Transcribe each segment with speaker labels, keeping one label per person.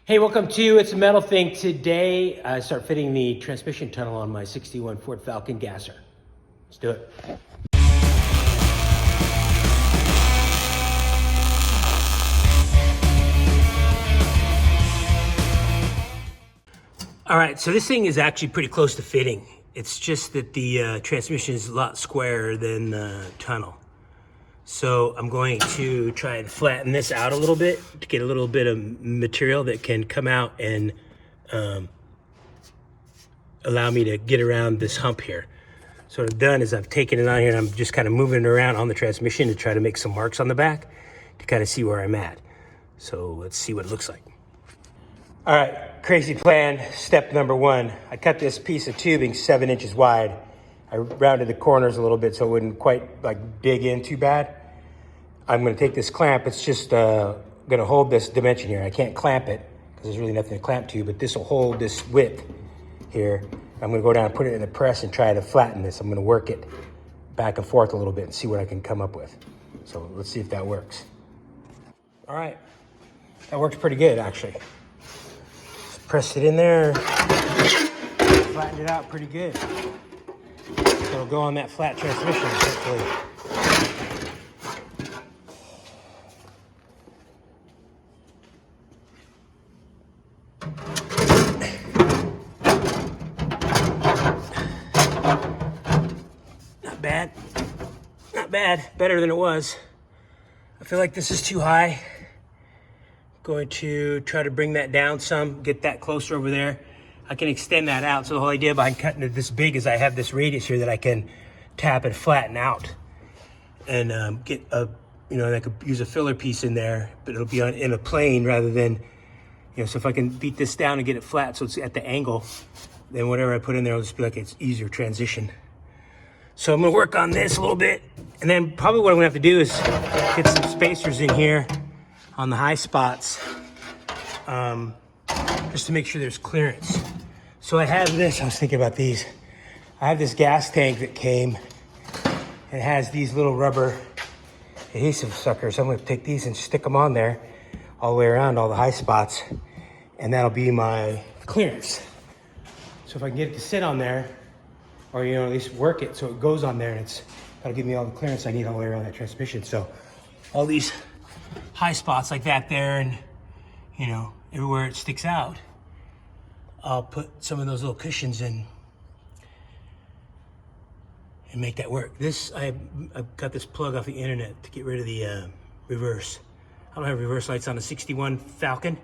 Speaker 1: Hey, welcome to It's a Metal Thing. Today, I start fitting the transmission tunnel on my 61 Ford Falcon Gasser. Let's do it. All right, so this thing is actually pretty close to fitting. It's just that the transmission is a lot squarer than the tunnel. So I'm going to try and flatten this out a little bit to get a little bit of material that can come out and allow me to get around this hump here. So what I've done is I've taken it on here and I'm just kind of moving it around on the transmission to try to make some marks on the back to kind of see where I'm at. So let's see what it looks like. All right, crazy plan. Step number one, I cut this piece of tubing 7 inches wide. I rounded the corners a little bit so it wouldn't quite like dig in too bad. I'm gonna take this clamp. It's just gonna hold this dimension here. I can't clamp it because there's really nothing to clamp to, but this will hold this width here. I'm gonna go down and put it in the press and try to flatten this. I'm gonna work it back and forth a little bit and see what I can come up with. So let's see if that works. All right, that works pretty good actually. Just pressed it in there, flattened it out pretty good. It'll go on that flat transmission, hopefully. Not bad. Not bad. Better than it was. I feel like this is too high. Going to try to bring that down some, get that closer over there. I can extend that out. So the whole idea behind cutting it this big is I have this radius here that I can tap and flatten out and get a, I could use a filler piece in there, but it'll be in a plane rather than, so if I can beat this down and get it flat so it's at the angle, then whatever I put in there will just be like it's easier transition. So I'm gonna work on this a little bit, and then probably what I'm gonna have to do is get some spacers in here on the high spots, just to make sure there's clearance. So I have this, I was thinking about these. I have this gas tank that came. It has these little rubber adhesive suckers. I'm gonna take these and stick them on there all the way around all the high spots, and that'll be my clearance. So if I can get it to sit on there, or at least work it so it goes on there, and that'll give me all the clearance I need all the way around that transmission. So all these high spots like that there, and everywhere it sticks out, I'll put some of those little cushions in and make that work. I got this plug off the internet to get rid of the reverse. I don't have reverse lights on the 61 Falcon.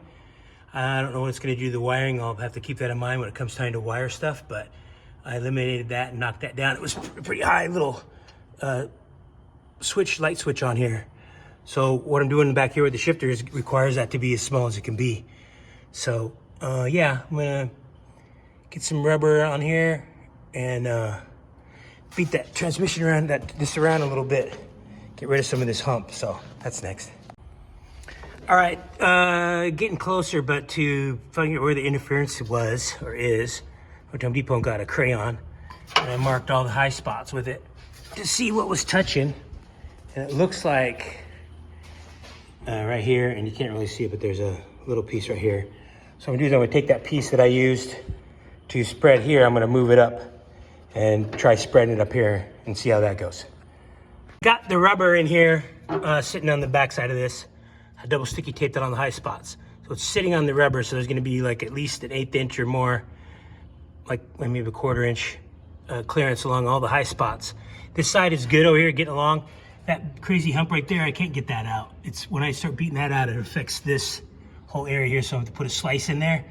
Speaker 1: I don't know what it's gonna do to the wiring. I'll have to keep that in mind when it comes time to wire stuff, but I eliminated that and knocked that down. It was a pretty high little light switch on here. So what I'm doing back here with the shifter requires that to be as small as it can be. So yeah, I'm gonna get some rubber on here and beat that transmission around, this around a little bit. Get rid of some of this hump, so that's next. All right, getting closer, but to finding out where the interference was, or is, I went to Home Depot and got a crayon, and I marked all the high spots with it to see what was touching. And it looks like right here, and you can't really see it, but there's a little piece right here. So I'm gonna take that piece that I used to spread here, I'm gonna move it up and try spreading it up here and see how that goes. Got the rubber in here sitting on the back side of this. I double sticky taped it on the high spots. So it's sitting on the rubber, so there's gonna be like at least an 1/8 inch or more, like maybe a 1/4 inch clearance along all the high spots. This side is good over here, getting along. That crazy hump right there, I can't get that out. It's when I start beating that out, it affects this whole area here, so I have to put a slice in there,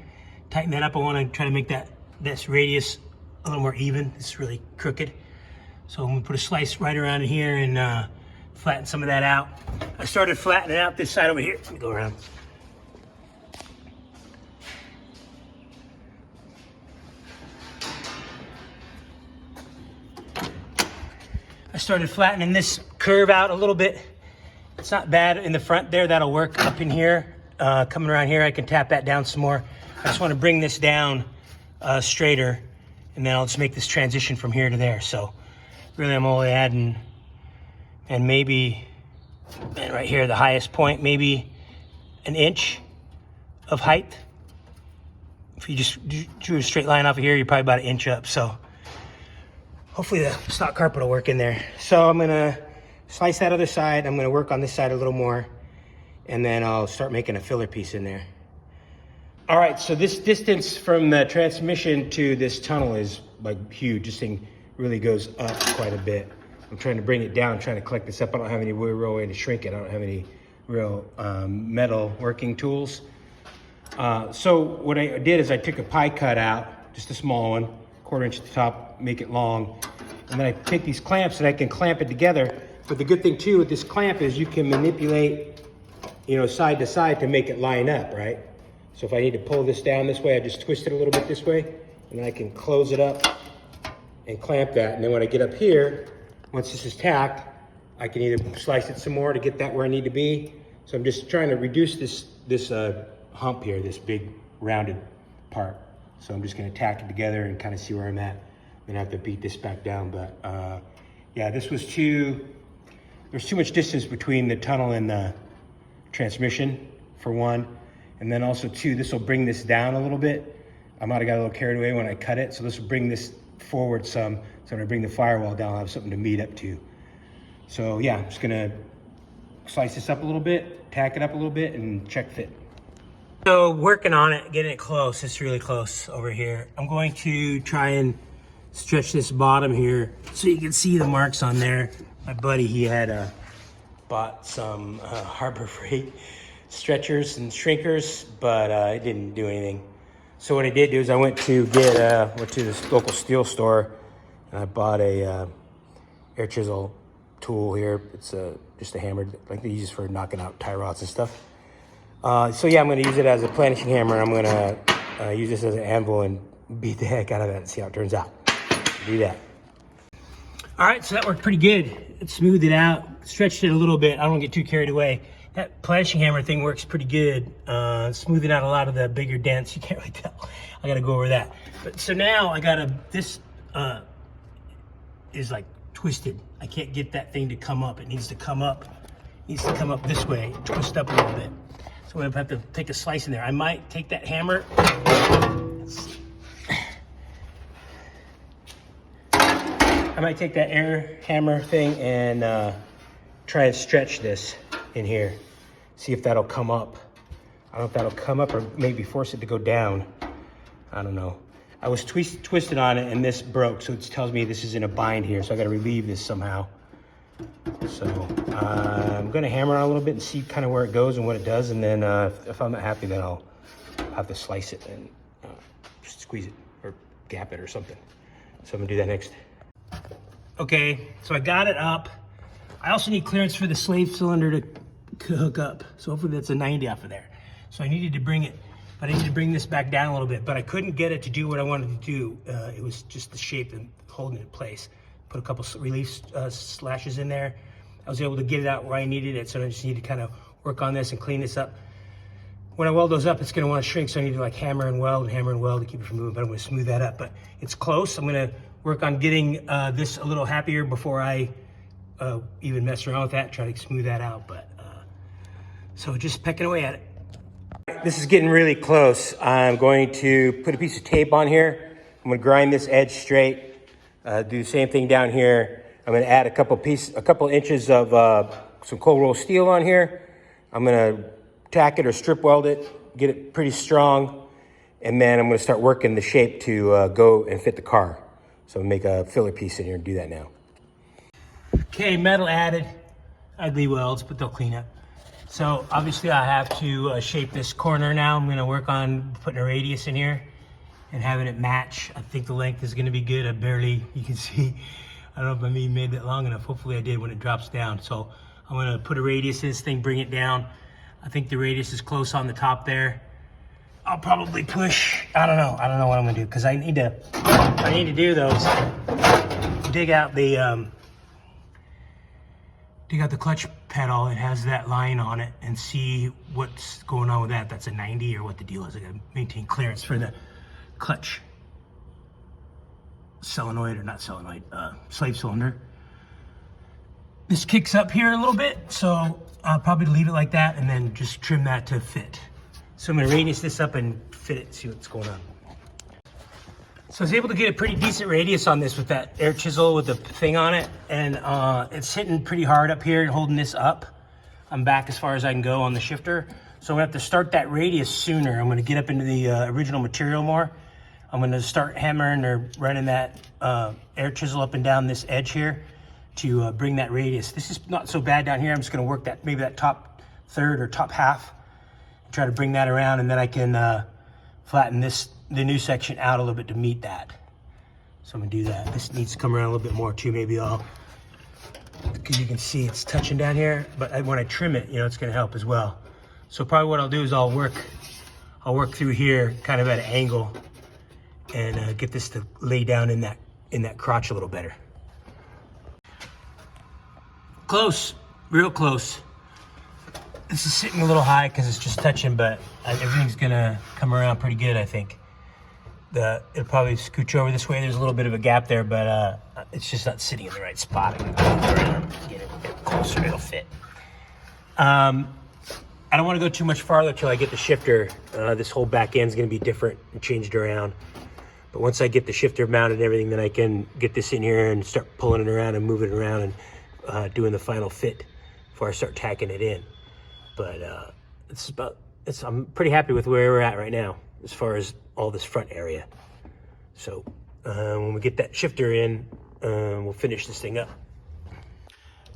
Speaker 1: tighten that up. I wanna try to make this radius a little more even. It's really crooked. So I'm gonna put a slice right around in here and flatten some of that out. I started flattening out this side over here. Let me go around. I started flattening this curve out a little bit. It's not bad in the front there. That'll work up in here. Coming around here, I can tap that down some more. I just want to bring this down straighter, and then I'll just make this transition from here to there. So really I'm only adding, and maybe, and right here, the highest point, maybe 1 inch of height if you just drew a straight line off of here, you're probably about 1 inch up. So hopefully the stock carpet will work in there. So I'm gonna slice that other side. I'm gonna work on this side a little more, and then I'll start making a filler piece in there. All right, so this distance from the transmission to this tunnel is like huge. This thing really goes up quite a bit. I'm trying to bring it down, trying to collect this up. I don't have any real way to shrink it. I don't have any real metal working tools. So what I did is I took a pie cut out, just a small one, 1/4 inch at the top, make it long. And then I take these clamps and I can clamp it together. But the good thing too with this clamp is you can manipulate, you know, side to side to make it line up, right? So if I need to pull this down this way, I just twist it a little bit this way, and then I can close it up and clamp that. And then when I get up here, once this is tacked, I can either slice it some more to get that where I need to be. So I'm just trying to reduce this hump here, this big rounded part. So I'm just gonna tack it together and kind of see where I'm at. Then I have to beat this back down. But yeah, there's too much distance between the tunnel and the transmission, for one. And then also two, this will bring this down a little bit. I might have got a little carried away when I cut it. So this will bring this forward some. So I'm gonna bring the firewall down, I'll have something to meet up to. So yeah, I'm just gonna slice this up a little bit, tack it up a little bit, and check fit. So working on it, getting it close. It's really close over here. I'm going to try and stretch this bottom here so you can see the marks on there. My buddy, he had bought some Harbor Freight stretchers and shrinkers, but it didn't do anything. So what I did do is I went to this local steel store, and I bought a air chisel tool here. It's just a hammer, like they use for knocking out tie rods and stuff. So yeah, I'm gonna use it as a planishing hammer. I'm gonna use this as an anvil and beat the heck out of that and see how it turns out. Do that. All right, so that worked pretty good. It smoothed it out, stretched it a little bit. I don't get too carried away. That planishing hammer thing works pretty good. Smoothing out a lot of the bigger dents. You can't really tell. I gotta go over that. But so now I gotta, this is like twisted. I can't get that thing to come up. It needs to come up. It needs to come up this way, twist up a little bit. So I'm gonna have to take a slice in there. I might take that hammer. I might take that air hammer thing and try and stretch this in here. See if that'll come up. I don't know if that'll come up or maybe force it to go down. I don't know. I was twisted on it and this broke, so it tells me this is in a bind here, so I gotta relieve this somehow. So I'm gonna hammer on a little bit and see kind of where it goes and what it does, and then if I'm not happy, then I'll have to slice it and just squeeze it or gap it or something. So I'm gonna do that next. Okay, so I got it up. I also need clearance for the slave cylinder to hook up. So hopefully that's a 90 off of there. So I needed to bring it, but I needed to bring this back down a little bit, but I couldn't get it to do what I wanted to do. It was just the shape and holding it in place. Put a couple relief slashes in there. I was able to get it out where I needed it, so I just need to kind of work on this and clean this up. When I weld those up, it's gonna wanna shrink, so I need to like hammer and weld to keep it from moving, but I'm gonna smooth that up. But it's close. I'm gonna work on getting this a little happier before I even mess around with that, try to smooth that out. But so just pecking away at it. This is getting really close. I'm going to put a piece of tape on here. I'm gonna grind this edge straight. Do the same thing down here. I'm gonna add a couple inches of some cold roll steel on here. I'm gonna tack it or strip weld it, get it pretty strong, and then I'm gonna start working the shape to go and fit the car. So I'll make a filler piece in here and do that now. Okay, metal added. Ugly welds, but they'll clean up. So obviously I have to shape this corner now. I'm gonna work on putting a radius in here and having it match. I think the length is gonna be good. You can see, I don't know if I made that long enough. Hopefully I did when it drops down. So I'm gonna put a radius in this thing, bring it down. I think the radius is close on the top there. I'll probably push, I don't know what I'm gonna do, because I need to do those, dig out the clutch pedal. It has that line on it, and see what's going on with that. That's a 90 or what the deal is. I gotta maintain clearance for the clutch solenoid, or not solenoid, slave cylinder. This kicks up here a little bit, so I'll probably leave it like that and then just trim that to fit. So I'm gonna radius this up and fit it, see what's going on. So I was able to get a pretty decent radius on this with that air chisel with the thing on it. And it's hitting pretty hard up here and holding this up. I'm back as far as I can go on the shifter. So I'm gonna have to start that radius sooner. I'm gonna get up into the original material more. I'm gonna start hammering or running that air chisel up and down this edge here to bring that radius. This is not so bad down here. I'm just gonna work that, maybe that top third or top half, and try to bring that around, and then I can flatten the new section out a little bit to meet that. So I'm gonna do that. This needs to come around a little bit more too. Maybe because you can see it's touching down here, but when I trim it, it's gonna help as well. So probably what I'll do is I'll work through here kind of at an angle and get this to lay down in that crotch a little better. Close, real close. This is sitting a little high because it's just touching, but everything's gonna come around pretty good, I think. It'll probably scooch over this way. There's a little bit of a gap there, but it's just not sitting in the right spot. I'm gonna get it closer, it'll fit. I don't want to go too much farther till I get the shifter. This whole back end's gonna be different and changed around. But once I get the shifter mounted and everything, then I can get this in here and start pulling it around and moving it around and doing the final fit before I start tacking it in. But I'm pretty happy with where we're at right now as far as all this front area. So when we get that shifter in, we'll finish this thing up.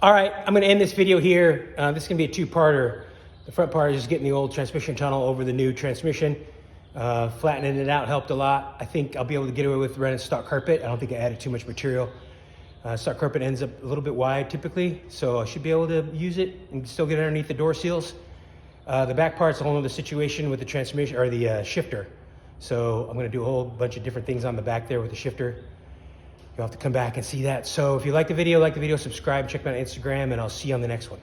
Speaker 1: All right, I'm gonna end this video here. This is gonna be a two-parter. The front part is just getting the old transmission tunnel over the new transmission. Flattening it out helped a lot. I think I'll be able to get away with running stock carpet. I don't think I added too much material. Stock carpet ends up a little bit wide typically, so I should be able to use it and still get underneath the door seals. The back part's a whole other situation with the transmission or the shifter. So I'm gonna do a whole bunch of different things on the back there with the shifter. You'll have to come back and see that. So if you like the video, subscribe, check me out on Instagram, and I'll see you on the next one.